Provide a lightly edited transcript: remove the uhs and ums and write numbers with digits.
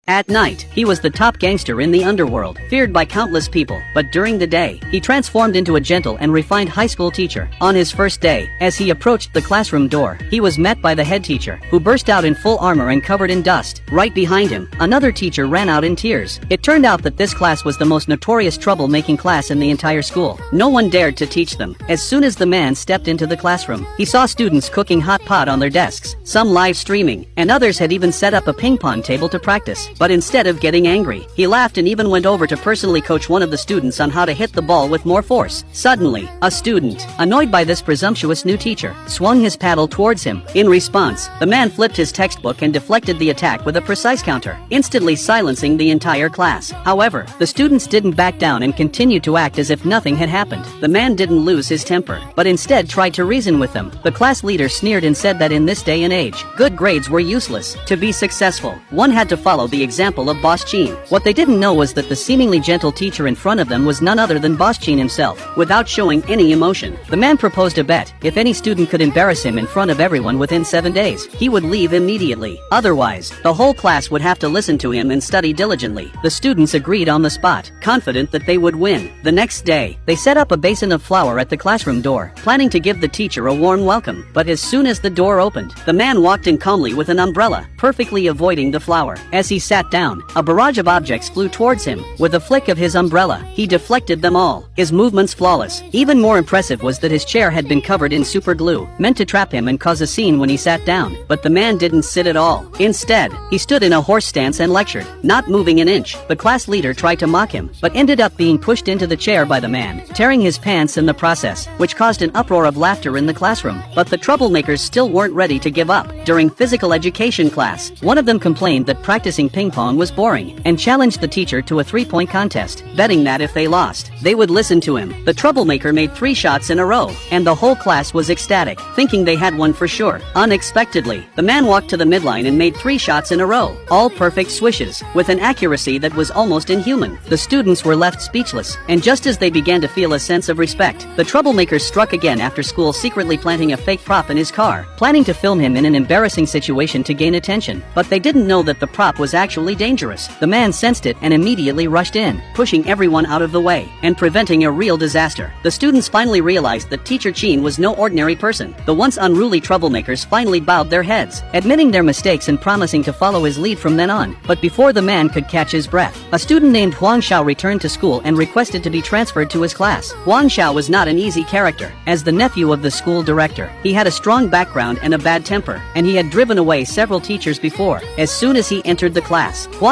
At night, he was the top gangster in the underworld, feared by countless people, but during the day, he transformed into a gentle and refined high school teacher. On his first day, as he approached the classroom door, he was met by the head teacher, who burst out in full armor and covered in dust. Right behind him, another teacher ran out in tears. It turned out that this class was the most notorious troublemaking class in the entire school. No one dared to teach them. As soon as the man stepped into the classroom, he saw students cooking hot pot on their desks, some live streaming, and others had even set up a ping pong table to practice. But instead of getting angry, he laughed and even went over to personally coach one of the students on how to hit the ball with more force. Suddenly, a student, annoyed by this presumptuous new teacher, swung his paddle towards him. In response, the man flipped his textbook and deflected the attack with a precise counter, instantly silencing the entire class. However, the students didn't back down and continued to act as if nothing had happened. The man didn't lose his temper, but instead tried to reason with them. The class leader sneered and said that in this day and age, good grades were useless. To be successful, one had to follow the example of Boss Gene. What they didn't know was that the seemingly gentle teacher in front of them was none other than Boss Gene himself. Without showing any emotion, the man proposed a bet. If any student could embarrass him in front of everyone within 7 days, he would leave immediately. Otherwise, the whole class would have to listen to him and study diligently. The students agreed on the spot, confident that they would win. The next day, they set up a basin of flour at the classroom door, planning to give the teacher a warm welcome. But as soon as the door opened, the man walked in calmly with an umbrella, perfectly avoiding the flour. As he sat down, a barrage of objects flew towards him. With a flick of his umbrella, he deflected them all, his movements flawless. Even more impressive was that his chair had been covered in super glue, meant to trap him and cause a scene when he sat down. But the man didn't sit at all. Instead, he stood in a horse stance and lectured, not moving an inch. The class leader tried to mock him, but ended up being pushed into the chair by the man, tearing his pants in the process, which caused an uproar of laughter in the classroom. But the troublemakers still weren't ready to give up. During physical education class, one of them complained that practicing ping pong was boring, and challenged the teacher to a 3-point contest, betting that if they lost, they would listen to him. The troublemaker made 3 shots in a row, and the whole class was ecstatic, thinking they had won for sure. Unexpectedly, the man walked to the midline and made 3 shots in a row, all perfect swishes, with an accuracy that was almost inhuman. The students were left speechless, and just as they began to feel a sense of respect, the troublemaker struck again after school, secretly planting a fake prop in his car, planning to film him in an embarrassing situation to gain attention. But they didn't know that the prop was actually dangerous. The man sensed it and immediately rushed in, pushing everyone out of the way, and preventing a real disaster. The students finally realized that Teacher Gene was no ordinary person. The once unruly troublemakers finally bowed their heads, admitting their mistakes and promising to follow his lead from then on. But before the man could catch his breath, a student named Huang Xiao returned to school and requested to be transferred to his class. Huang Xiao was not an easy character. As the nephew of the school director, he had a strong background and a bad temper, and he had driven away several teachers before. As soon as he entered the class, Huang